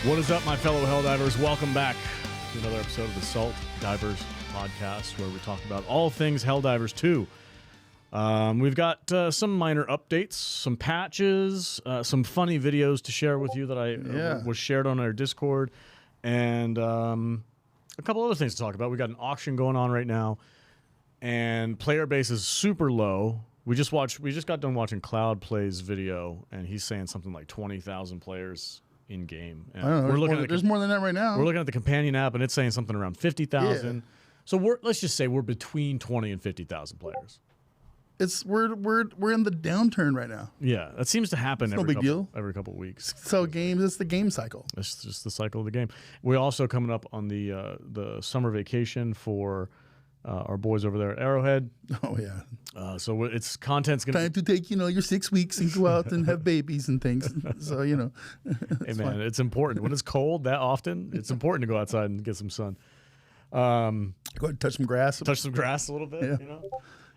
What is up, my fellow Helldivers? Welcome back to another episode of the Divers podcast, where we talk about all things Helldivers 2. We've got some minor updates, some patches, some funny videos to share with you that was shared on our Discord, and a couple other things to talk about. We got an auction going on right now, and player base is super low. We just got done watching Cloud Play's video, and he's saying something like 20,000 players in game. I don't know. There's more than that right now. We're looking at the companion app, and it's saying something around 50,000. Yeah. So let's just say we're between 20 and 50,000 players. We're in the downturn right now. Yeah, that seems to happen every couple of weeks. So it's the game cycle. It's just the cycle of the game. We're also coming up on the summer vacation for our boys over there at Arrowhead. Oh yeah. So it's content's gonna time to take your 6 weeks and go out and have babies and things. So hey man, fun. It's important when it's cold that often. It's important to go outside and get some sun. Go ahead and touch some grass. Touch some grass a little bit. Yeah.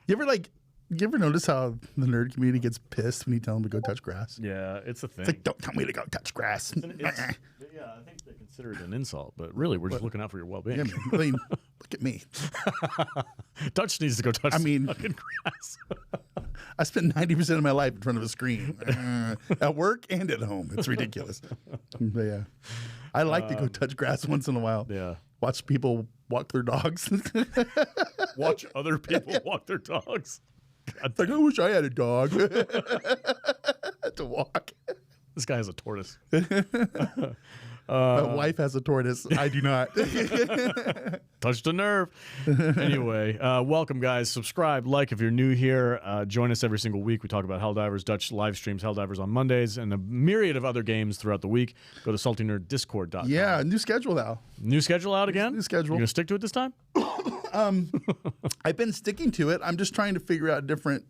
You ever notice how the nerd community gets pissed when you tell them to go touch grass? Yeah, it's a thing. It's like, don't tell me to go touch grass. Yeah, I think they consider it an insult, but really, we're just looking out for your well-being. Yeah, I mean, look at me. Dutch needs to go touch some fucking grass. I spend 90% of my life in front of a screen, at work and at home. It's ridiculous. But yeah, I like to go touch grass once in a while. Yeah. Watch people walk their dogs. Watch other people walk their dogs. It's like, I wish I had a dog to walk. This guy has a tortoise. My wife has a tortoise. I do not. Touched a nerve. Anyway, welcome, guys. Subscribe, like if you're new here. Join us every single week. We talk about Helldivers. Dutch live streams Helldivers on Mondays and a myriad of other games throughout the week. Go to saltynerddiscord.com. Yeah, new schedule now. New schedule out again? New schedule. You going to stick to it this time? I've been sticking to it. I'm just trying to figure out different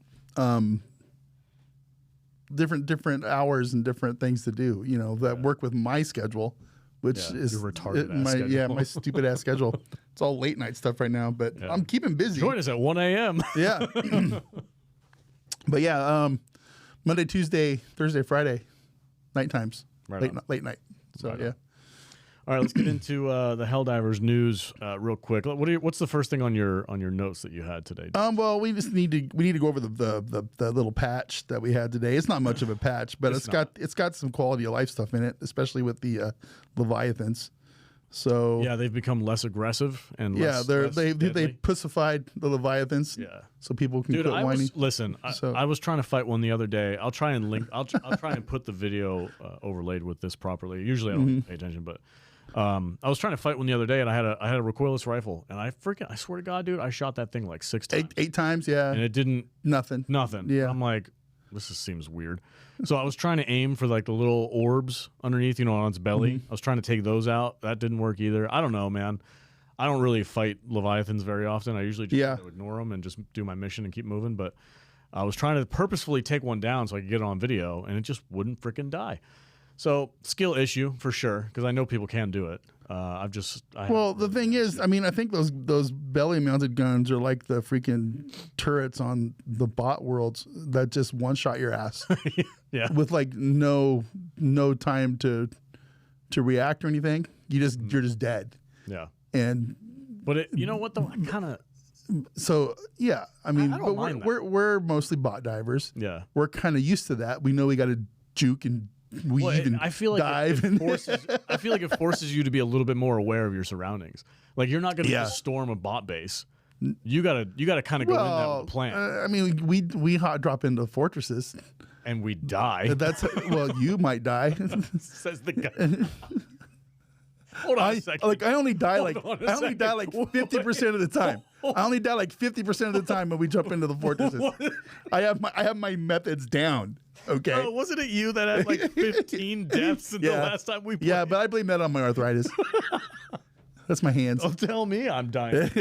hours and different things to do, that work with my schedule, which is your retarded ass schedule. My stupid ass schedule. It's all late night stuff right now, but I'm keeping busy. Join us at 1 a.m. Yeah. But yeah, Monday, Tuesday, Thursday, Friday, night times, late night. So yeah. All right, let's get into the Helldivers news real quick. What's the first thing on your notes that you had today? Well, we need to go over the little patch that we had today. It's not much of a patch, but it's got some quality of life stuff in it, especially with the Leviathans. So yeah, they've become less aggressive and they pussified the Leviathans. Yeah, so people can quit whining. I was trying to fight one the other day. I'll try and link. I'll try and put the video overlaid with this properly. Usually I don't pay attention, but. I was trying to fight one the other day, and I had a recoilless rifle, and I swear to God, dude, I shot that thing like 6 times. Eight times, yeah. And it didn't... Nothing. Yeah. I'm like, this just seems weird. So I was trying to aim for like the little orbs underneath, on its belly. I was trying to take those out. That didn't work either. I don't know, man. I don't really fight Leviathans very often. I usually just ignore them and just do my mission and keep moving, but I was trying to purposefully take one down so I could get it on video, and it just wouldn't freaking die. So skill issue for sure, because I know people can do it. The thing is, I think those belly mounted guns are like the freaking turrets on the bot worlds that just one shot your ass. Yeah, with like no time to react or anything. You're just dead. Yeah, but you know what though, I kind of. So yeah, I don't mind we're mostly bot divers. Yeah, we're kind of used to that. We know we got to juke and weave and I feel like dive. I feel like it forces you to be a little bit more aware of your surroundings. Like you're not going to just storm a bot base. You gotta kind of go in there with a plan. We hot drop into fortresses and we die. You might die. Says the guy. Hold on a second. I only die like 50% of the time. I only die like 50% of the time when we jump into the fortresses. I have my methods down. Okay. Wasn't it you that had like 15 deaths the last time we played? Yeah, but I blame that on my arthritis. That's my hands. Oh, tell me I'm dying.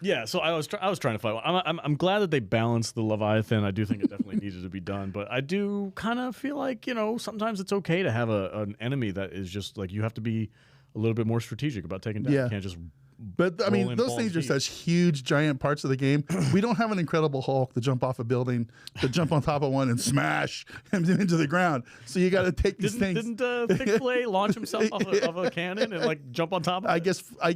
Yeah, so I was trying to fight one. I'm glad that they balanced the Leviathan. I do think it definitely needed to be done, but I do kind of feel like sometimes it's okay to have an enemy that is just like you have to be a little bit more strategic about taking down. You can't just But I mean, those things are such huge, giant parts of the game. We don't have an Incredible Hulk to jump off a building, to jump on top of one and smash him into the ground. So you got to take these things. Didn't Thick Play launch himself off of a cannon and like jump on top of it? I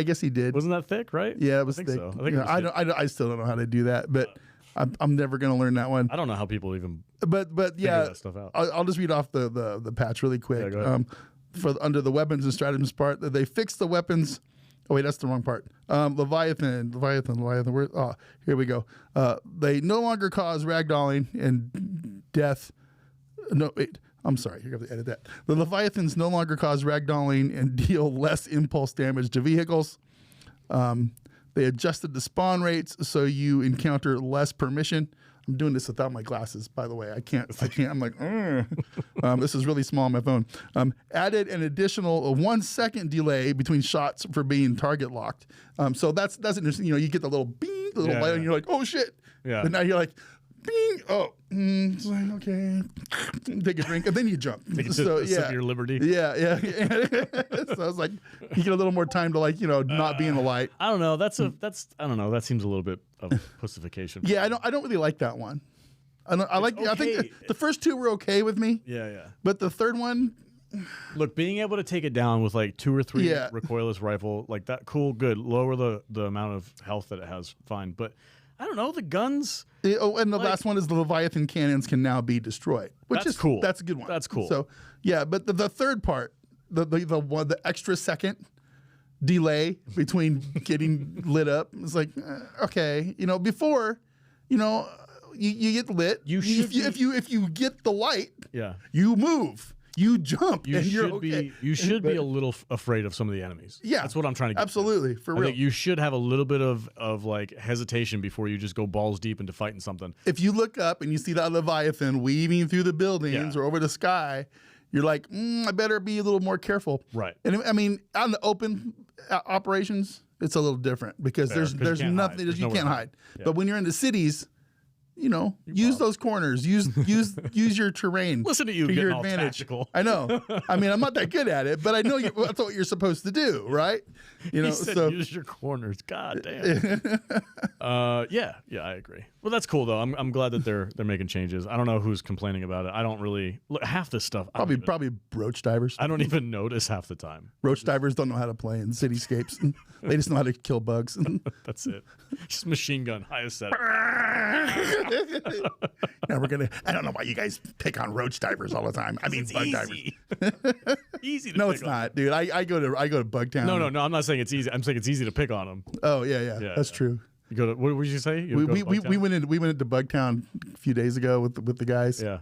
guess he did. Wasn't that Thick, right? Yeah, it was thick. So. I think I still don't know how to do that, but I'm never going to learn that one. I don't know how people even. But yeah, that stuff out. I'll just read off the patch really quick. Yeah, go ahead. For under the weapons and stratagems part, they fixed the weapons. Oh wait, that's the wrong part. Leviathan. Here we go. They no longer cause ragdolling and death. No, wait. I'm sorry. You have to edit that. The Leviathans no longer cause ragdolling and deal less impulse damage to vehicles. They adjusted the spawn rates so you encounter less permission. I'm doing this without my glasses, by the way. I can't. I'm like, this is really small on my phone. Added an additional 1 second delay between shots for being target locked. So that's interesting. You get the little bing, the little light, and you're like, oh shit. Yeah. But now you're like, bing. Oh, it's like, okay. Take a drink, and then you jump. Sip your liberty. Yeah. So I was like, you get a little more time to not be in the light. I don't know. I don't know. That seems a little bit of pussification. Yeah, I don't really like that one. I think the first two were okay with me. Yeah. But the third one, look, being able to take it down with like 2 or 3 recoilless rifle, like that, cool, good. Lower the amount of health that it has, fine. But I don't know, the guns. And the last one is the Leviathan cannons can now be destroyed, which is cool. That's a good one. That's cool. So yeah, but the third part, the extra second delay between getting lit up, it's like okay, before, you get lit. If you get the light, you move. You jump. You should be a little afraid of some of the enemies. Yeah, that's what I'm trying to get. Absolutely, to. For real. I think you should have a little bit of like hesitation before you just go balls deep into fighting something. If you look up and you see that Leviathan weaving through the buildings or over the sky, you're like, I better be a little more careful. Right. And I mean, on the open operations, it's a little different because there's nothing you can't hide. Yeah. But when you're in the cities, use those corners. Use your terrain. Listen to you to getting your all advantage. Tactical. I know. I mean, I'm not that good at it, but I know that's what you're supposed to do, right? He said use your corners. God damn. Yeah, I agree. Well, that's cool though. I'm glad that they're making changes. I don't know who's complaining about it. I don't really look, half this stuff. Probably roach divers. I don't even notice half the time. Roach divers don't know how to play in cityscapes. They just know how to kill bugs. That's it. Just machine gun, highest setting. Now I don't know why you guys pick on roach divers all the time. I mean, bug divers. Easy to no, pick it's on. not, dude. I go to Bugtown. No. I'm not saying it's easy. I'm saying it's easy to pick on them. Oh yeah. That's true. You go to what did you say? We went into Bugtown a few days ago with the guys. Yeah.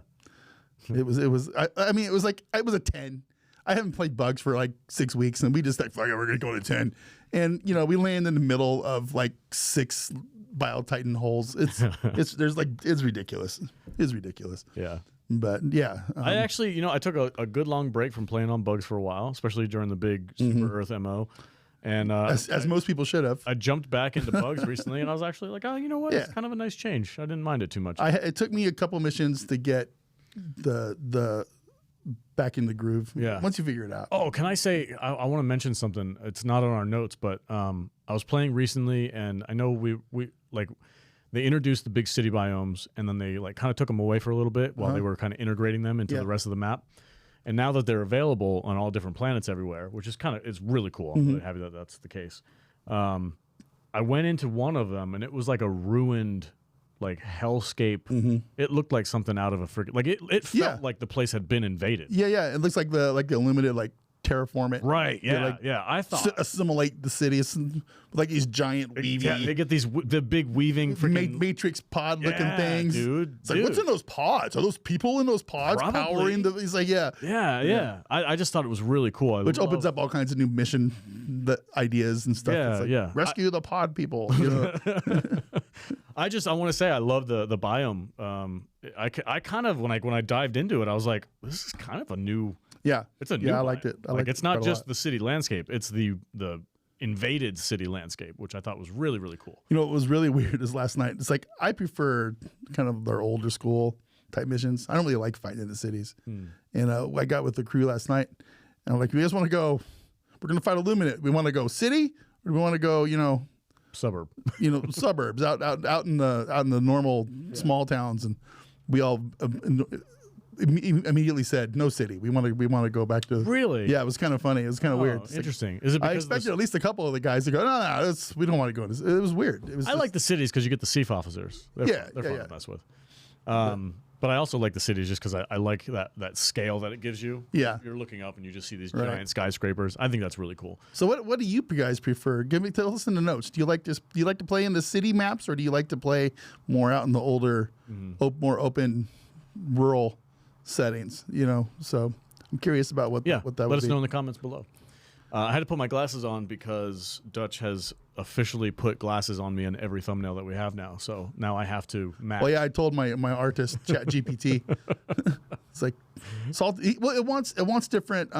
It was it was a 10. I haven't played bugs for like 6 weeks, and we just like, we're gonna go to 10. And we land in the middle of like 6 Bile Titan holes. It's ridiculous. It's ridiculous. Yeah. But yeah, I actually, I took a good long break from playing on bugs for a while, especially during the big Super Earth MO. And as most people should have. I jumped back into bugs recently, and I was actually like, oh, you know what? Yeah. It's kind of a nice change. I didn't mind it too much. It took me a couple missions to get the back in the groove. Yeah. Once you figure it out. Oh, can I say, I want to mention something. It's not on our notes, but I was playing recently, and I know we they introduced the big city biomes, and then they like kind of took them away for a little bit while they were kind of integrating them into the rest of the map. And now that they're available on all different planets everywhere, which is it's really cool. I'm really happy that that's the case. I went into one of them, and it was like a ruined like hellscape. It looked like something out of a freaking it felt like the place had been invaded. Yeah. It looks like the Illuminated terraform it. Right. Yeah. I thought assimilate the city. It's like these giant weaving. Yeah, they get the big weaving freaking matrix pod looking things. Dude. It's like, what's in those pods? Are those people in those pods powering the? He's like, yeah. I just thought it was really cool. Which opens up all kinds of new mission ideas and stuff. Rescue the pod people. I want to say I love the biome. I kind of when I dived into it, I was like, this is kind of a new. Yeah, it's a new. I liked it. It's not just the city landscape; it's the invaded city landscape, which I thought was really, really cool. What was really weird is last night. It's like I prefer kind of their older school type missions. I don't really like fighting in the cities. And I got with the crew last night, and I'm like, "You guys want to go? We're going to fight Illuminate. We want to go city, Or do we want to go, Suburb. suburbs out in the normal small towns? And we all immediately said no city. We want to go back to. Really? Yeah, it was kind of funny. It was kind of weird. It's Interesting. Is it? Because I expected at least a couple of the guys to go. No, we don't want to go. It was weird. It was. I like the cities because you get the CIF officers. They're fun to mess with. But I also like the cities just because I like that scale that it gives you. Yeah. You're looking up and you just see these giant skyscrapers. I think that's really cool. So what do you guys prefer? Tell us in the notes. Do you like to play in the city maps, or do you like to play more out in the older, more open, rural settings? So I'm curious about what that would be. Let us know in the comments below. I had to put my glasses on because Dutch has officially put glasses on me in every thumbnail that we have now. So now I have to match. Well, yeah, I told my artist Chat GPT. It's like salt. Well, it wants different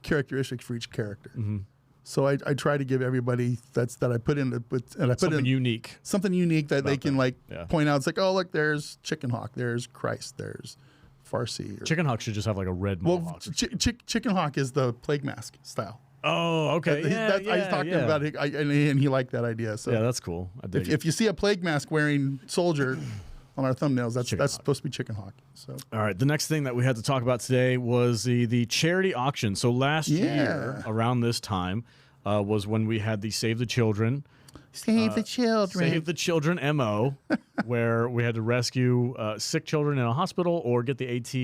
characteristics for each character. So I try to give everybody that I put in something unique. Something unique that they can point out. It's like, oh look, there's Chicken Hawk, there's Christ, there's Farsi. Chicken Hawk should just have like a red mohawk. Chicken Hawk is the plague mask style. Oh, okay. I was talking about it, and he liked that idea. So yeah, that's cool. If you see a plague mask wearing soldier on our thumbnails, that's supposed to be Chicken Hawk. So all right, the next thing that we had to talk about today was the charity auction. So last year around this time was when we had the Save the Children. Save the children MO, where we had to rescue sick children in a hospital or get the AT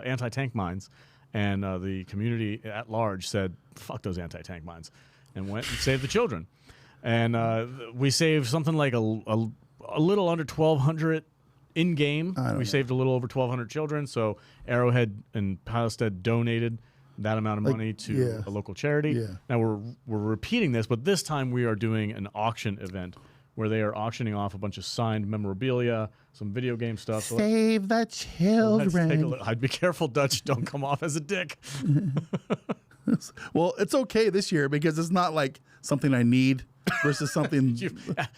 anti-tank mines. And the community at large said, fuck those anti-tank mines, and went and saved the children. And we saved something like a little under 1,200 in-game. We saved a little over 1,200 children. So Arrowhead and Palestad donated that amount of money to a local charity. Yeah. Now we're repeating this, but this time we are doing an auction event where they are auctioning off a bunch of signed memorabilia, some video game stuff. Save the children. I'd be careful, Dutch. Don't come off as a dick. Well, it's okay this year because it's not like something I need versus something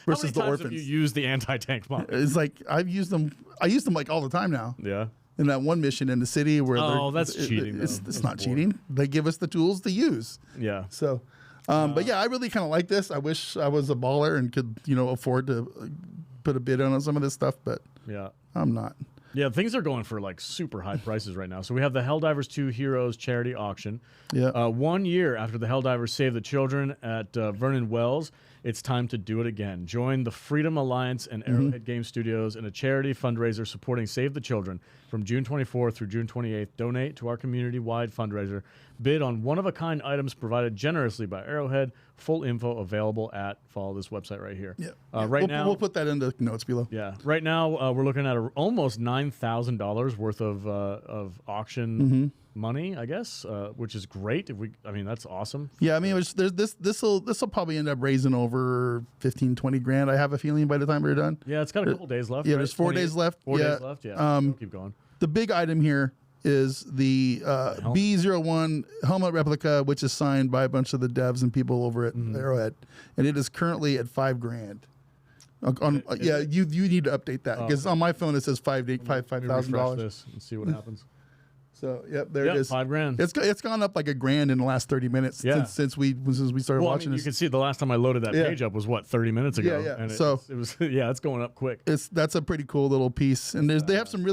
versus the orphans. How many times have you used the anti-tank bomb? It's like I've used them. I use them like all the time now. Yeah. In that one mission in the city where that's cheating. It's not cheating. They give us the tools to use. Yeah. So, but yeah, I really kind of like this. I wish I was a baller and could afford to put a bid on some of this stuff, but yeah, I'm not. Yeah, things are going for like super high prices right now. So we have the Helldivers 2 Heroes charity auction. Yeah. 1 year after the Helldivers saved the children at Vernon Wells, it's time to do it again. Join the Freedom Alliance and Arrowhead Game Studios in a charity fundraiser supporting Save the Children from June 24th through June 28th. Donate to our community-wide fundraiser. Bid on one-of-a-kind items provided generously by Arrowhead. Full info available at, follow this website right here. Yeah. Right now, we'll put that in the notes below. Yeah. Right now, we're looking at almost $9,000 worth of auction money, I guess, which is great. That's awesome. Yeah, this will probably end up raising over 15, 20 grand. I have a feeling by the time we're done. Yeah, it's got a couple days left. Yeah, right? there's 4 days left. 4 days left. Yeah. Keep going. The big item here is the B01 helmet replica, which is signed by a bunch of the devs and people over at Arrowhead, and it is currently at $5 grand. You need to update that because on my phone it says $5,000. This and see what happens. So there it is. $5 grand. It's gone up like $1 grand in the last 30 minutes since we started watching this. You can see the last time I loaded that page up was 30 minutes ago. Yeah. And it was it's going up quick. That's a pretty cool little piece. And they have some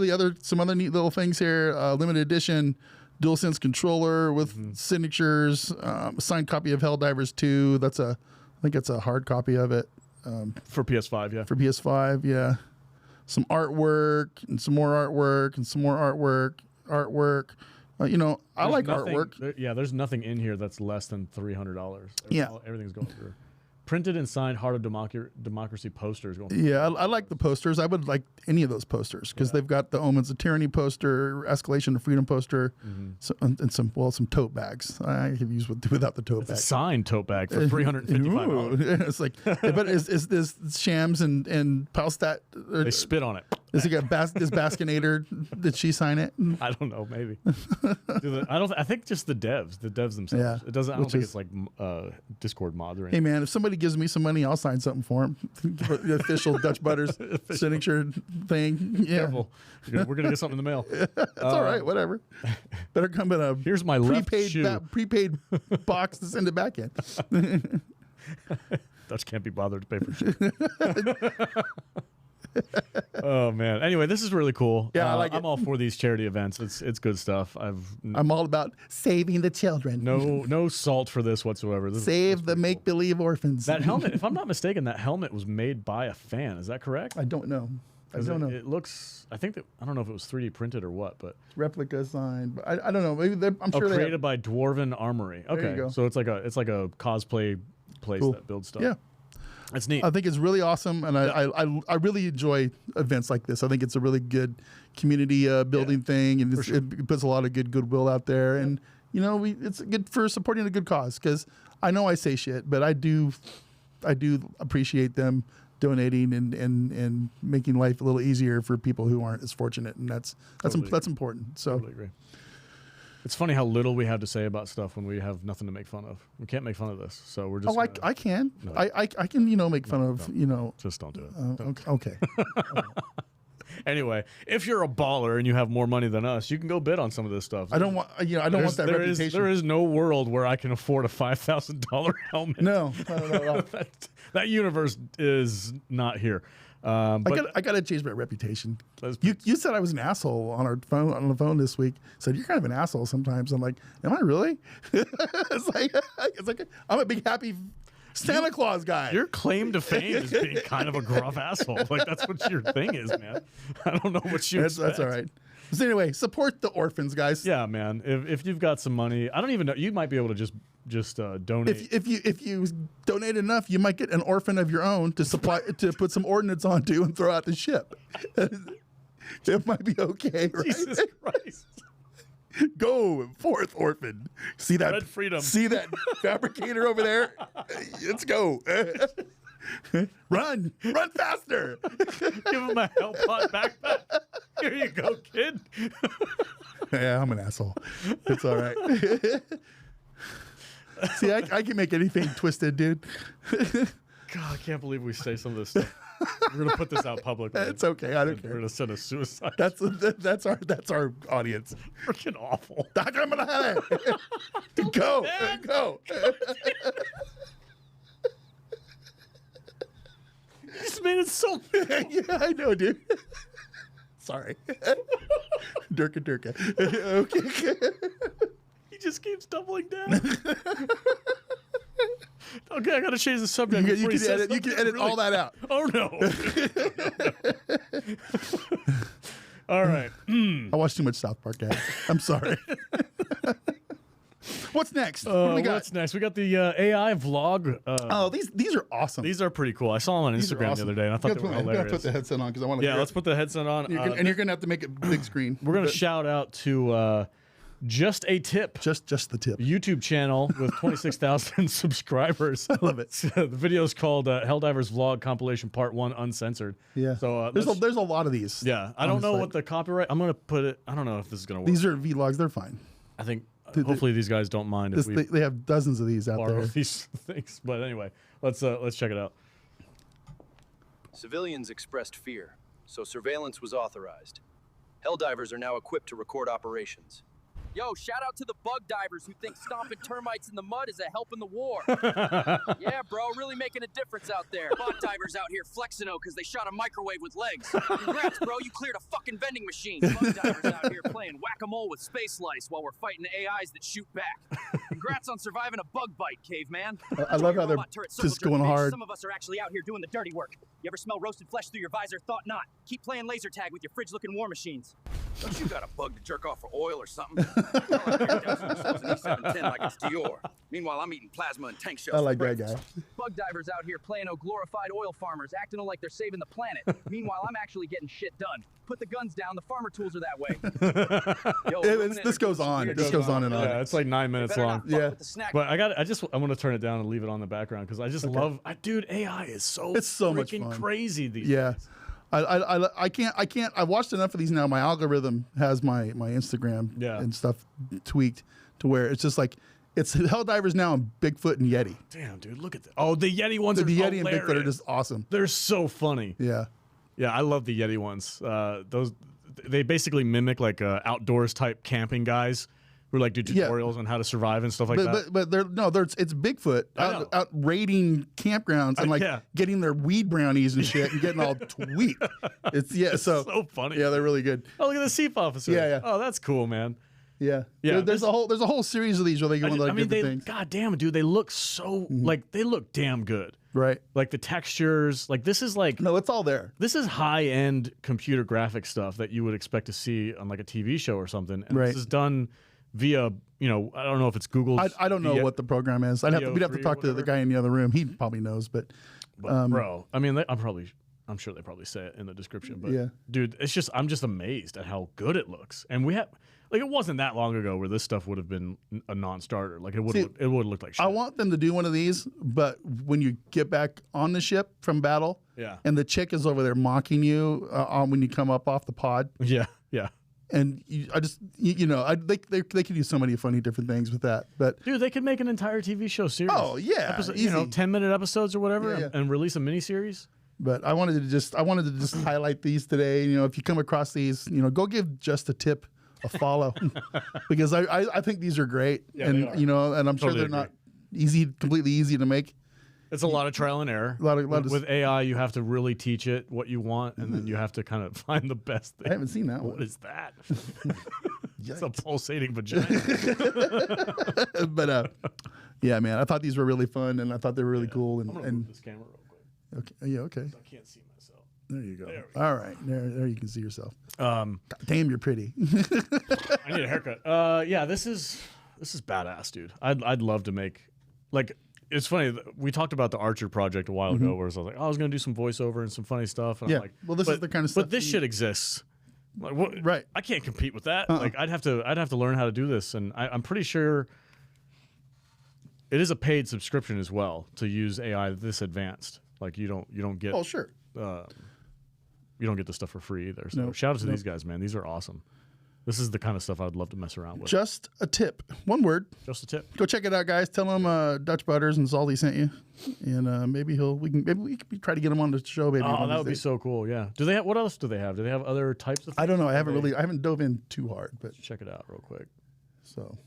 other neat little things here. Limited edition DualSense controller with signatures. A signed copy of Helldivers 2. I think it's a hard copy of it. For PS5, yeah. For PS5, yeah. Some artwork and some more artwork and some more artwork. I like artwork. There's nothing in here that's less than $300. Everything's going through. Printed and signed Heart of Democracy posters. I like the posters. I would like any of those posters because they've got the Omens of Tyranny poster, Escalation of Freedom poster, and some tote bags. I could use without the tote bag. A signed tote bag for $355. It's like, but is this Shams and Palstat? They spit on it. Is it got is Baskinator? Did she sign it? I don't know. Maybe. I think just the devs themselves. Yeah, it doesn't. I don't think it's like Discord mods or anything. Hey man, if somebody gives me some money, I'll sign something for them. The official Dutch Butters signature thing. Yeah. Careful. We're gonna get something in the mail. It's all right. Whatever. Better come in a here's my prepaid prepaid box to send it back in. Dutch can't be bothered to pay for shit. Oh man. Anyway, this is really cool. Yeah, I like it. I'm all for these charity events. It's good stuff. I'm all about saving the children. No salt for this whatsoever. Save the make-believe orphans. That helmet, if I'm not mistaken, that helmet was made by a fan. Is that correct? I don't know. I don't know. It looks. I don't know if it was 3D printed or what, but Replica sign. But I don't know. Maybe I'm sure they created by Dwarven Armory. Okay, you go. so it's like a cosplay place that builds stuff. Yeah. That's neat. I think it's really awesome, and I really enjoy events like this. I think it's a really good community building thing, and it puts a lot of goodwill out there. And it's good for supporting a good cause. Because I know I say shit, but I do appreciate them donating and making life a little easier for people who aren't as fortunate, and that's important. So. Totally agree. It's funny how little we have to say about stuff when we have nothing to make fun of. We can't make fun of this, so we're just. I can. No. I can make fun of. Just don't do it. Okay. Anyway, if you're a baller and you have more money than us, you can go bid on some of this stuff. I don't want that reputation. There is no world where I can afford a $5,000 helmet. No. That universe is not here. But I got to change my reputation. You said I was an asshole on the phone this week. Said you're kind of an asshole sometimes. I'm like, am I really? it's like I'm a big happy Santa Claus guy. Your claim to fame is being kind of a gruff asshole. Like that's what your thing is, man. I don't know what you expect. That's all right. So anyway, support the orphans, guys. Yeah, man. If you've got some money, I don't even know. You might be able to just donate. If you donate enough, you might get an orphan of your own to put some ordnance onto and throw out the ship. It might be okay, right? Jesus Christ. Go, fourth orphan. See that? Red Freedom. See that fabricator over there? Let's go. Run faster. Give him a Hell Pot backpack. Here you go, kid. Yeah, I'm an asshole. It's all right. See, I can make anything twisted, dude. God, I can't believe we say some of this stuff. We're gonna put this out publicly. It's okay. I don't care. We're gonna send a suicide. That's our audience. Freaking awful. Go. You just made it so. Yeah, I know, dude. Sorry. Durka. Okay. He just keeps doubling down. Okay, I gotta change the subject. You can edit all that out. Oh no. All right. I watched too much South Park, guys. I'm sorry. What's next? What do we got? What's next? We got the AI vlog. These are awesome. These are pretty cool. I saw them on Instagram the other day, and I thought they were hilarious. I'm gonna put the headset on because I want to. Yeah, let's put the headset on. And you're gonna have to make it big screen. We're gonna shout out to Just a Tip. Just the tip. YouTube channel with 26,000 subscribers. I love it. The video is called Helldivers Vlog Compilation Part 1 Uncensored. Yeah. So there's a lot of these. Yeah. I don't know what the copyright. I'm gonna put it. I don't know if this is gonna work. These are vlogs. They're fine. I think. Hopefully these guys don't mind if we they have dozens of these out borrow there. these things. But anyway, let's check it out. Civilians expressed fear, so surveillance was authorized. Helldivers are now equipped to record operations. Yo, shout out to the bug divers who think stomping termites in the mud is a help in the war. Yeah, bro, really making a difference out there. Bug divers out here flexing because they shot a microwave with legs. Congrats, bro, you cleared a fucking vending machine. Bug divers out here playing whack-a-mole with space lice while we're fighting AIs that shoot back. Congrats on surviving a bug bite, caveman. I love how they're just going hard. Some of us are actually out here doing the dirty work. You ever smell roasted flesh through your visor? Thought not. Keep playing laser tag with your fridge-looking war machines. Don't you got a bug to jerk off for oil or something? Y'all out here dousing yourselves in E710 like it's Dior. Meanwhile, I'm eating plasma and tank shells. I like that guy. Bug divers out here playing glorified oil farmers, acting like they're saving the planet. Meanwhile, I'm actually getting shit done. Put the guns down. The farmer tools are that way. Yo, this goes on. This goes on and on. Yeah, it's like 9 minutes long. Yeah. But I'm going to turn it down and leave it on the background because I just love. Dude, AI is so much fun. Crazy these days. I can't. I watched enough of these now. My algorithm has my Instagram and stuff tweaked to where it's just like it's Helldivers now and Bigfoot and Yeti. Damn, dude, look at that. Oh, the Yeti ones are Yeti hilarious. and Bigfoot are just awesome. They're so funny. Yeah, I love the Yeti ones. They basically mimic like outdoors type camping guys. who like do tutorials on how to survive and stuff like that. But it's Bigfoot out raiding campgrounds and getting their weed brownies and shit and getting all tweet. It's so funny. Yeah, they're really good. Oh, look at the Seep officer. Yeah. Oh, that's cool, man. Yeah. There's a whole series of these where they go into like different things. God damn, dude, they look so like they look damn good. Right. Like the textures, like this is like no, it's all there. This is high-end computer graphic stuff that you would expect to see on like a TV show or something. And this is done via, I don't know if it's Google's. I don't know what the program is. We'd have to talk to the guy in the other room. He probably knows, but bro, I mean, I'm sure they probably say it in the description. But dude, I'm just amazed at how good it looks. And we have. Like, it wasn't that long ago where this stuff would have been a non-starter. Like, it would have looked like shit. I want them to do one of these, but when you get back on the ship from battle, and the chick is over there mocking you when you come up off the pod. Yeah. And they could do so many funny different things with that. But dude, they could make an entire TV show series. Oh, yeah. 10-minute episodes or whatever, and release a miniseries. But I wanted to just highlight these today. If you come across these, go give Just a Tip a follow because I think these are great, and and I'm sure they're not completely easy to make. It's a lot of trial and error. With AI, you have to really teach it what you want, and then you have to kind of find the best thing. I haven't seen that one. What is that? It's a pulsating vagina. But yeah, man, I thought these were really fun, and I thought they were really cool. I'm gonna move this camera real quick. Okay. Yeah. Okay. I can't see myself. There you go. All right. There you can see yourself. God damn, you're pretty. I need a haircut. This is badass, dude. I'd love to make, like, it's funny. We talked about the Archer project a while ago, where I was like, I was going to do some voiceover and some funny stuff. And I'm like, well, this is the kind of stuff. But this shit exists. Like, what, right. I can't compete with that. Like, I'd have to learn how to do this, and I'm pretty sure it is a paid subscription as well to use AI this advanced. Like, you don't get. Oh, sure. You don't get this stuff for free either. So shout out to these guys, man. These are awesome. This is the kind of stuff I'd love to mess around with. Just a tip. One word. Just a tip. Go check it out, guys. Tell him Dutch Butters and Zaldi sent you, and maybe we can try to get him on the show. Maybe. Oh, that would be so cool. Yeah. Do they have? What else do they have? Do they have other types of things? I don't know. I haven't dove in too hard, but check it out real quick. So.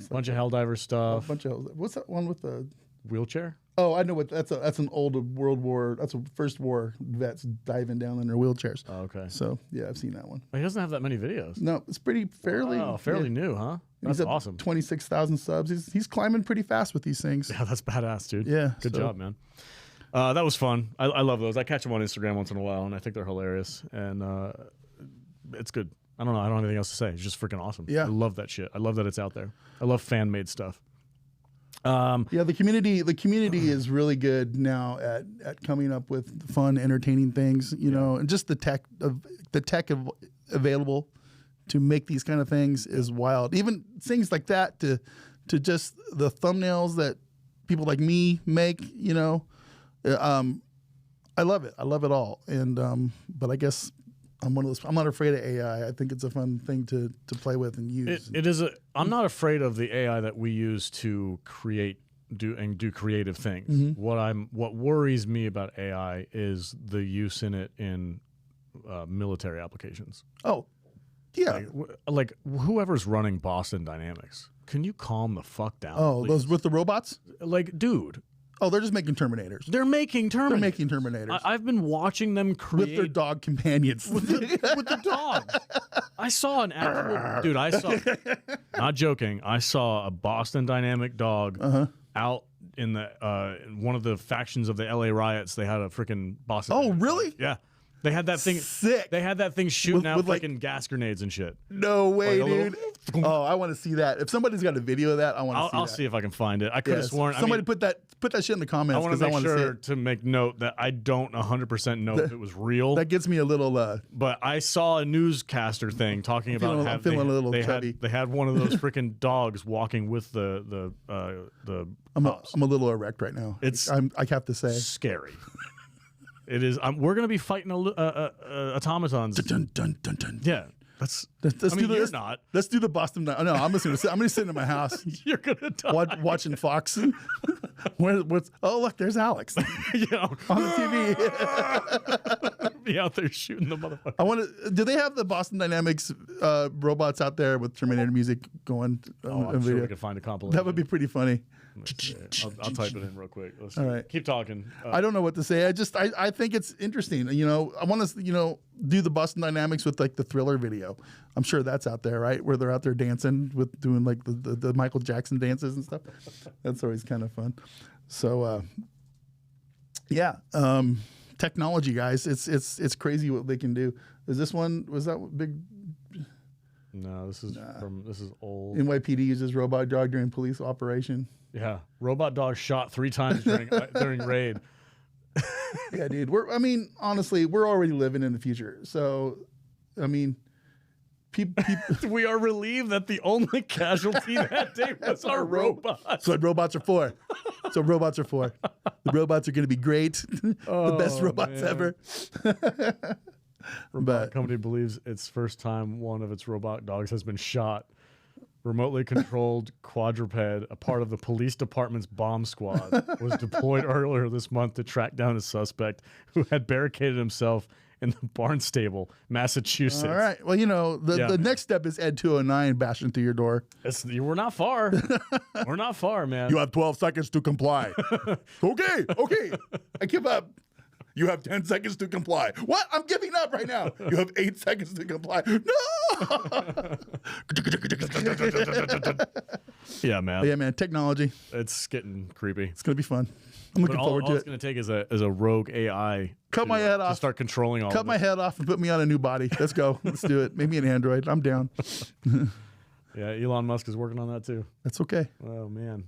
Bunch of Helldiver stuff. What's that one with the wheelchair? Oh, I know what that's an old World War. That's a First War vets diving down in their wheelchairs. Oh, okay. So yeah, I've seen that one. He doesn't have that many videos. No, it's fairly new, huh? That's awesome. 26,000 subs. He's climbing pretty fast with these things. Yeah, that's badass, dude. Yeah, good job, man. That was fun. I love those. I catch them on Instagram once in a while, and I think they're hilarious. And it's good. I don't know. I don't have anything else to say. It's just freaking awesome. Yeah, I love that shit. I love that it's out there. I love fan made stuff. The community is really good now at coming up with fun, entertaining things, and just the tech available to make these kind of things is wild. Even things like that to just the thumbnails that people like me make, I love it. I love it all. And but I guess I'm one of those. I'm not afraid of AI. I think it's a fun thing to play with and use. It is. I'm not afraid of the AI that we use to do creative things. Mm-hmm. What worries me about AI is the use in it in military applications. Oh, yeah. Like whoever's running Boston Dynamics, can you calm the fuck down? Oh, please? Those with the robots? Like, dude. Oh, they're just making Terminators. They're making Terminators. I've been watching them create with their dog companions. with the dog. I saw an actual dude. I saw, not joking. I saw a Boston Dynamic dog out in the one of the factions of the LA riots. They had a freaking Boston. Oh, really? Dog. Yeah. They had that thing. Sick. They had that thing shooting out with freaking gas grenades and shit. No way, dude. Oh, I want to see that. If somebody's got a video of that, I want to see that. I'll see if I can find it. I could have sworn. Somebody put that shit in the comments. I want to make sure to make note that I don't 100% know if it was real. That gets me a little. But I saw a newscaster thing talking about I'm feeling a little chubby. They had one of those freaking dogs walking with the. I'm a little erect right now. I have to say scary. It is. We're gonna be fighting automatons. Dun, dun, dun, dun. Yeah. Let's you're not. Let's do the Boston. No, I'm just gonna sit in my house. You're gonna die. Watching Fox. What's? Oh, look, there's Alex You know, on the TV. be out there shooting the motherfucker. I want to. Do they have the Boston Dynamics robots out there with Terminator music going? Oh, I'm sure we could find a compilation. That would be pretty funny. I'll type it in real quick. Let's All right. keep talking. I don't know what to say. I think it's interesting. You know, I want to do the Boston Dynamics with like the Thriller video. I'm sure that's out there, right? Where they're out there dancing with doing like the Michael Jackson dances and stuff. That's always kind of fun. So yeah, technology, guys. It's crazy what they can do. Is this one? Was that big? No, this is old. NYPD uses robot dog during police operation. Yeah, robot dog shot 3 times during raid. Yeah, dude. Honestly, we're already living in the future. So, I mean, people We are relieved that the only casualty that day was our robots. That's what robots are for. That's what robots are for. The robots are going to be great. The best robots ever. Robot company believes its first time one of its robot dogs has been shot. Remotely controlled quadruped, a part of the police department's bomb squad, was deployed earlier this month to track down a suspect who had barricaded himself in the Barnstable, Massachusetts. All right. Well, the next step is Ed 209 bashing through your door. We're not far. We're not far, man. You have 12 seconds to comply. Okay. I give up. You have 10 seconds to comply. What? I'm giving up right now. You have 8 seconds to comply. No! Yeah, man. Yeah, man. Technology. It's getting creepy. It's going to be fun. I'm looking forward to all it. it's going to take is a rogue AI. Cut my head off. To start controlling all Cut of my it. head off and put me on a new body. Let's go. Let's do it. Maybe an android. I'm down. Yeah, Elon Musk is working on that too. That's okay. Oh, man.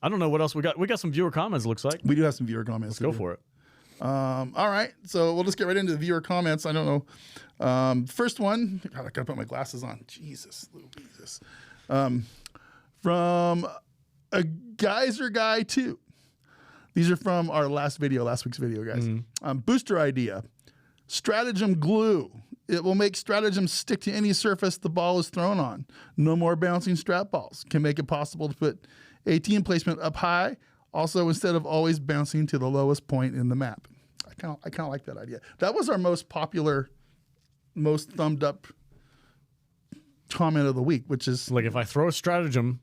I don't know what else we got. We got some viewer comments, it looks like. We do have some viewer comments. Let's go for it. All right. So we'll just get right into the viewer comments. I don't know. First one. God, I got to put my glasses on. Jesus. Louises. From a Geyser Guy 2. These are from our last week's video, guys. Booster idea. Stratagem glue. It will make stratagems stick to any surface the ball is thrown on. No more bouncing strat balls. Can make it possible to put AT placement up high. Also, instead of always bouncing to the lowest point in the map. I kind of like that idea. That was our most popular, most thumbed up comment of the week, which is like if I throw a stratagem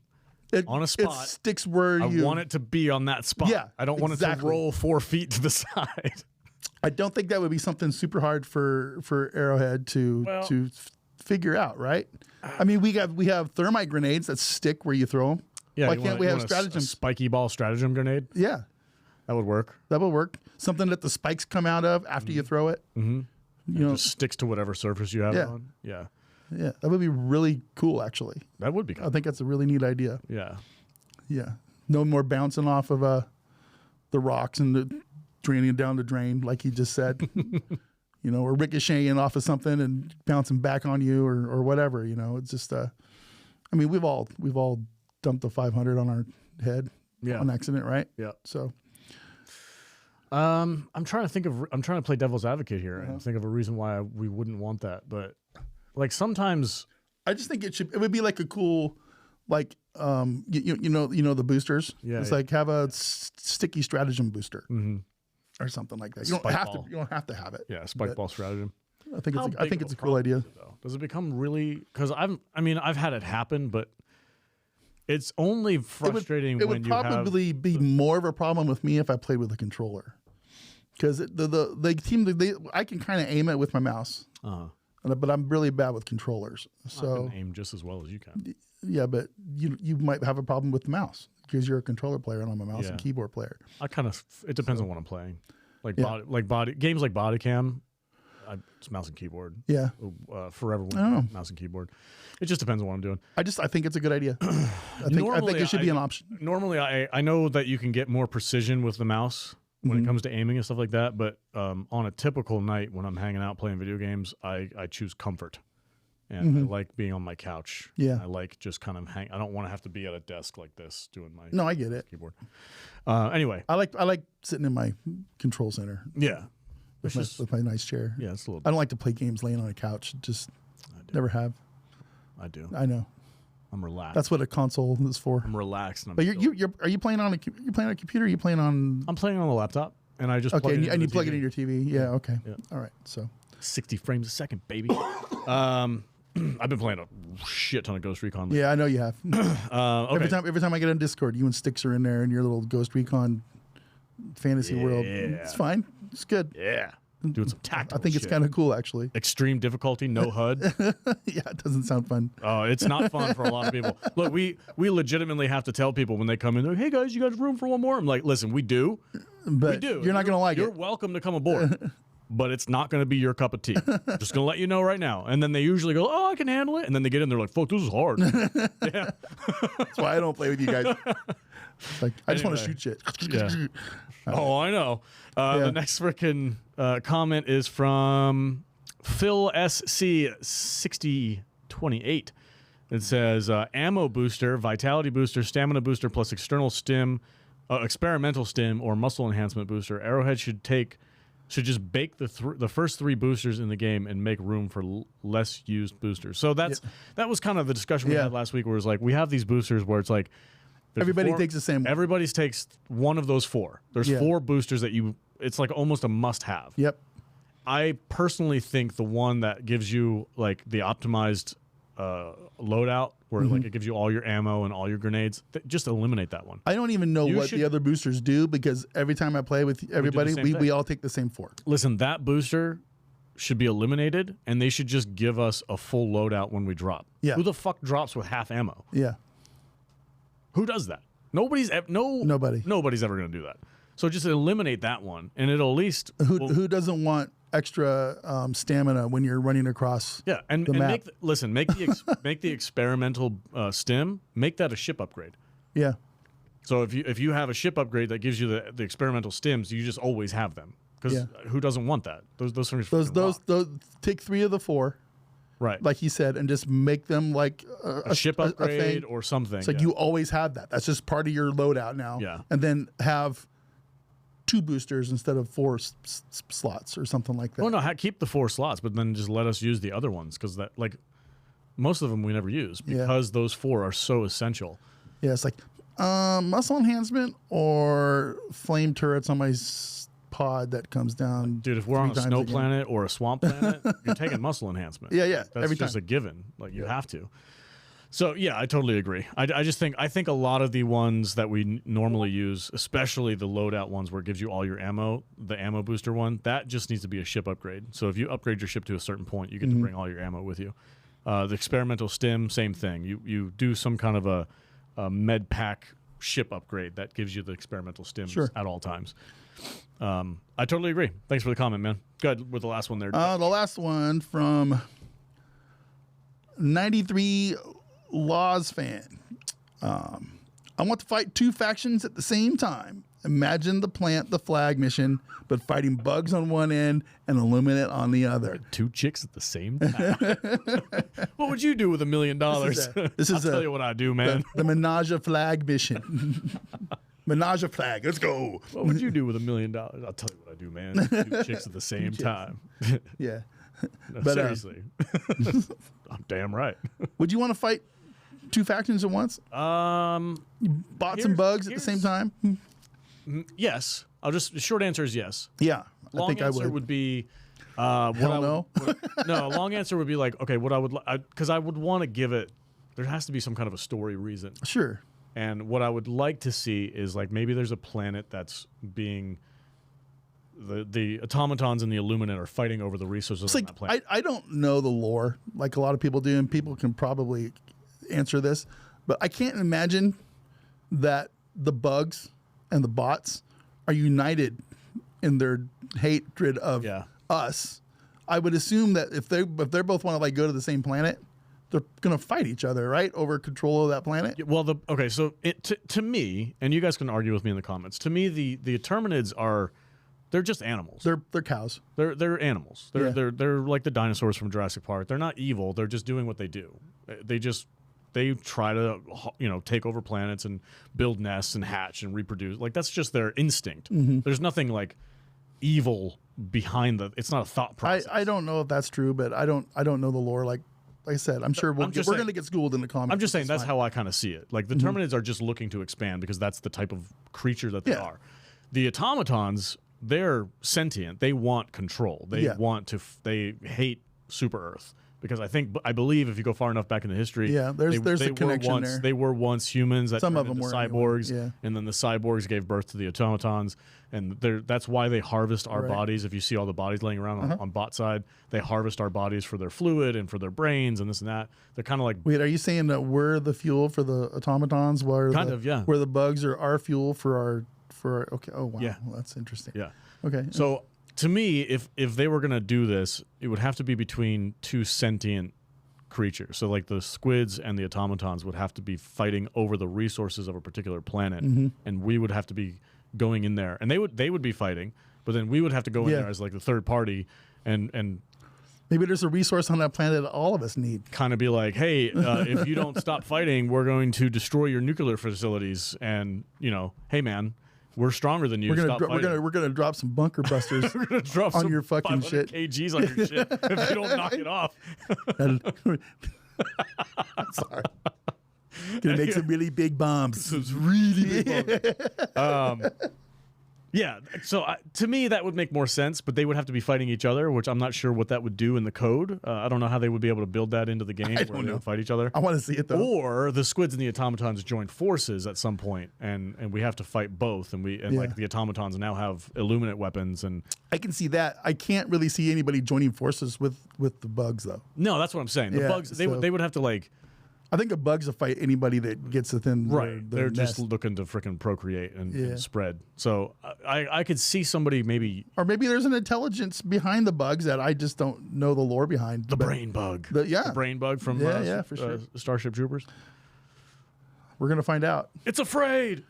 on a spot, it sticks where I want it to be on that spot. Yeah, I don't want it to roll 4 feet to the side. I don't think that would be something super hard for Arrowhead to figure out, right? I mean, we have thermite grenades that stick where you throw them. Yeah, why can't we have stratagems? A spiky ball stratagem grenade? Yeah. That would work. That would work. Something that the spikes come out of after you throw it. Mm-hmm. It just sticks to whatever surface you have it on. Yeah. Yeah. That would be really cool, actually. That would be cool. I think that's a really neat idea. Yeah. Yeah. No more bouncing off of the rocks and draining down the drain, like he just said. Or ricocheting off of something and bouncing back on you or whatever. It's just I mean, we've all dumped the 500 on our head on accident, right? Yeah. So I'm trying to play devil's advocate here and think of a reason why we wouldn't want that. But like sometimes I just think it would be like a cool, like, the boosters. Yeah. It's like have a sticky stratagem booster or something like that. You don't have to have it. Yeah. Spike ball stratagem. I think it's a cool idea. Does it become really, because I've had it happen, but it's only frustrating it when would you have... probably be more of a problem with me if I played with a controller, because I can kind of aim it with my mouse, but I'm really bad with controllers. So I can aim just as well as you can. Yeah, but you might have a problem with the mouse because you're a controller player and I'm a mouse and keyboard player. It depends on what I'm playing. Games like Body Cam. It's mouse and keyboard. Yeah. Forever mouse and keyboard. It just depends on what I'm doing. I think it's a good idea. I think it should be an option. Normally, I know that you can get more precision with the mouse when it comes to aiming and stuff like that. But on a typical night when I'm hanging out playing video games, I choose comfort. And I like being on my couch. Yeah. I like just kind of I don't want to have to be at a desk like this doing my No, I get it. keyboard. Anyway. I like sitting in my control center. Yeah. With my nice chair. Yeah, it's a little... I don't like to play games laying on a couch. Just never have. I do. I know. I'm relaxed. That's what a console is for. I'm relaxed. And But are you playing on a computer? Or are you playing on? I'm playing on the laptop, and I just Okay, plug it and you into plug the it in your TV. Yeah. Okay. Yeah. All right. So 60 frames a second, baby. I've been playing a shit ton of Ghost Recon. yeah, I know you have. Okay. Every time I get on Discord, you and Sticks are in there in your little Ghost Recon fantasy world. It's fine. It's good. Yeah. Doing some tactical I think it's shit. kind of cool, actually. Extreme difficulty, no HUD. Yeah, it doesn't sound fun. Oh, it's not fun for a lot of people. Look, we legitimately have to tell people when they come in, they're like, hey guys, you got room for one more? I'm like, listen, we do. But We do. you're not going to like You're it. welcome to come aboard. But it's not going to be your cup of tea. Just going to let you know right now. And then they usually go, oh, I can handle it. And then they get in there like, fuck, this is hard. Yeah. That's why I don't play with you guys. Like, I just want to Anyway. shoot shit. Yeah. Oh, I know. The next freaking comment is from Phil SC6028. It says ammo booster, vitality booster, stamina booster plus external stim, experimental stim, or muscle enhancement booster. Arrowhead should just bake the first 3 boosters in the game and make room for less used boosters. So that was kind of the discussion we had last week, where it's like we have these boosters where it's like Everybody takes the same one. Everybody takes one of those 4. There's 4 boosters that it's like almost a must-have. Yep. I personally think the one that gives you like the optimized loadout, where like it gives you all your ammo and all your grenades, just eliminate that one. I don't even know what the other boosters do, because every time I play with everybody, we all take the same 4. Listen, that booster should be eliminated, and they should just give us a full loadout when we drop. Yeah. Who the fuck drops with half ammo? Yeah. Who does that? Nobody's ever going to do that. So just eliminate that one, and it'll at least Who doesn't want extra stamina when you're running across? Yeah, and map? make the experimental stim, make that a ship upgrade. Yeah. So if you have a ship upgrade that gives you the experimental stims, you just always have them, because who doesn't want that? Those things. Those take 3 of the 4. Right. Like he said, and just make them like a ship upgrade thing. or something. It's like you always have that. That's just part of your loadout now. Yeah. And then have 2 boosters instead of 4 slots or something like that. Oh no, keep the 4 slots, but then just let us use the other ones, because that, like, most of them we never use because those 4 are so essential. Yeah, it's like muscle enhancement or flame turrets on my pod that comes down. Dude, if we're on a snow planet or a swamp planet, you're taking muscle enhancement. Yeah. That's every just time. a given. Like, you have to. So yeah, I totally agree. I think a lot of the ones that we normally use, especially the loadout ones where it gives you all your ammo, the ammo booster one, that just needs to be a ship upgrade. So if you upgrade your ship to a certain point, you get to bring all your ammo with you. The experimental stim, same thing. You do some kind of a med pack ship upgrade that gives you the experimental stims at all times. I totally agree. Thanks for the comment, man. Good with the last one there. The last one from 93 Laws fan. I want to fight 2 factions at the same time. Imagine the plant the flag mission, but fighting bugs on one end and Illuminate on the other. 2 chicks at the same time. What would you do with $1 million? I'll tell you what I do, man. The Menage a Flag mission. Menage a Flag. Let's go. What would you do with $1 million? I'll tell you what I do, man. 2 chicks at the same time. Yeah. No, But, seriously. I'm damn right. Would you want to fight 2 factions at once? Bots and bugs at the same time? Yes. Short answer is yes. Yeah. Long I think answer I would. would be no. No, long answer would be like, okay, what I would because I would want to give it, there has to be some kind of a story reason. Sure. And what I would like to see is like maybe there's a planet that's being the automatons and the Illuminate are fighting over the resources It's on like that planet. I don't know the lore like a lot of people do, and people can probably answer this, but I can't imagine that the bugs and the bots are united in their hatred of us. I would assume that if they're both want to like go to the same planet, they're gonna fight each other, right, over control of that planet. Well, so to me, and you guys can argue with me in the comments. To me, the Terminids they're just animals. They're cows. They're animals. They're like the dinosaurs from Jurassic Park. They're not evil. They're just doing what they do. They try to take over planets and build nests and hatch and reproduce. Like that's just their instinct. There's nothing like evil behind it's not a thought process. I don't know if that's true, but I don't know the lore like Like I said, I'm sure we're going to get schooled in the comics. I'm just saying that's how I kind of see it. Like the Terminids are just looking to expand because that's the type of creature that they are. The automatons, they're sentient. They want control. They want to. They hate Super Earth because I believe if you go far enough back in the history, there's a connection there. They were once humans that some turned of them into were cyborgs, anyway. and then the cyborgs gave birth to the automatons, and that's why they harvest our bodies. If you see all the bodies laying around on bot side, they harvest our bodies for their fluid and for their brains and this and that. They're kind of like. Wait, are you saying that we're the fuel for the automatons? Where the bugs are our fuel for our. Okay. Oh wow. Yeah. Well, that's interesting. Yeah. Okay. So to me, if they were gonna do this, it would have to be between two sentient creatures. So like the squids and the automatons would have to be fighting over the resources of a particular planet, and we would have to be going in there, and they would be fighting, but then we would have to go in there as like the third party, and. Maybe there's a resource on that planet that all of us need. Kind of be like, hey, if you don't stop fighting, we're going to destroy your nuclear facilities, and hey man. We're stronger than you. We're gonna drop some bunker busters we're gonna drop on your fucking shit. kgs on your shit if you don't knock it off. Sorry. Gonna make some really big bombs. Some really big bombs. Yeah. So to me, that would make more sense, but they would have to be fighting each other, which I'm not sure what that would do in the code. I don't know how they would be able to build that into the game where they would fight each other. I want to see it though. Or the squids and the automatons join forces at some point, and we have to fight both, and like the automatons now have illuminate weapons, and I can see that. I can't really see anybody joining forces with the bugs though. No, that's what I'm saying. The bugs they would have to like. I think the bugs will fight anybody that gets within they're nest. just looking to frickin' procreate and spread. So I could see somebody maybe, or maybe there's an intelligence behind the bugs that I just don't know the lore behind. The brain bug. The brain bug from for sure. Starship Troopers. We're gonna find out. It's afraid.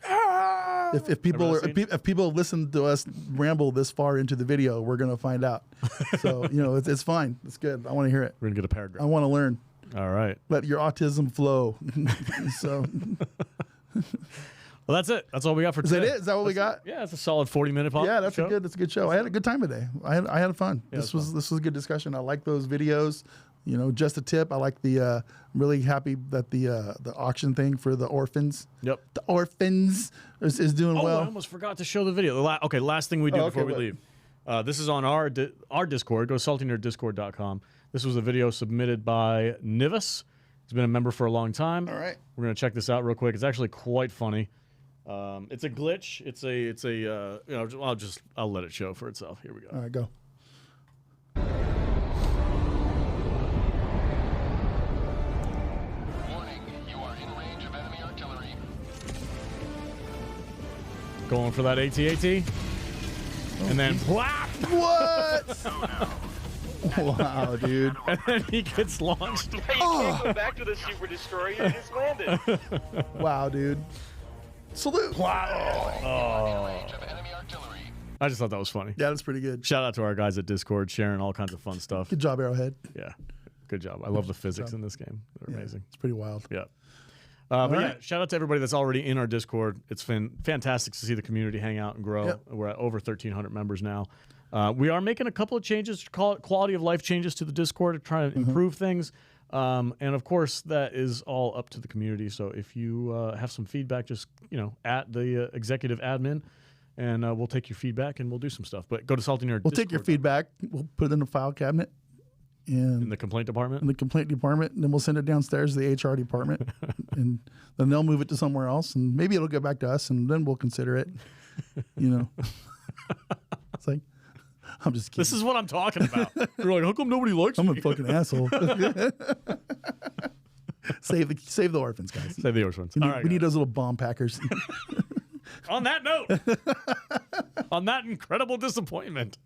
If people listen to us ramble this far into the video, we're gonna find out. So it's fine. It's good. I want to hear it. We're gonna get a paragraph. I want to learn. All right. Let your autism flow. So. Well, that's it. That's all we got for today. Is that it? Is that what we got? Yeah, it's a solid 40-minute pop. Yeah, that's a good show. I had a good time today. I had fun. Yeah, this was a good discussion. I like those videos. Just a tip. I like the. I'm really happy that the auction thing for the orphans. Yep. The orphans is doing well. I almost forgot to show the video. Last thing we do before we leave. This is on our Discord. Go to saltynerdiscord.com. This was a video submitted by Nivus. He's been a member for a long time. All right. We're gonna check this out real quick. It's actually quite funny. It's a glitch. I'll let it show for itself. Here we go. All right, go. Warning, you are in range of enemy artillery. Going for that AT-AT. And then whap! What? Wow, dude. And then he gets launched. You can't go back to the Super Destroyer, you just landed. Wow, dude. Salute. Wow. Range of enemy artillery. I just thought that was funny. Yeah, that's pretty good. Shout out to our guys at Discord sharing all kinds of fun stuff. Good job, Arrowhead. Yeah. Good job. I love the physics in this game. They're amazing. It's pretty wild. Yeah. Shout out to everybody that's already in our Discord. It's been fantastic to see the community hang out and grow. Yep. We're at over 1,300 members now. We are making a couple of changes, quality of life changes to the Discord to try to improve things. And of course, that is all up to the community. So if you have some feedback, just at the executive admin, and we'll take your feedback and we'll do some stuff. But go to Salty Nerd. We'll take your feedback. We'll put it in the file cabinet. In the complaint department? In the complaint department, and then we'll send it downstairs to the HR department, and then they'll move it to somewhere else, and maybe it'll get back to us, and then we'll consider it. It's like, I'm just kidding. This is what I'm talking about. You're like, how come nobody likes I'm me? a fucking asshole. Save the orphans, guys. Save the orphans. We need those little bomb packers. On that note, on that incredible disappointment.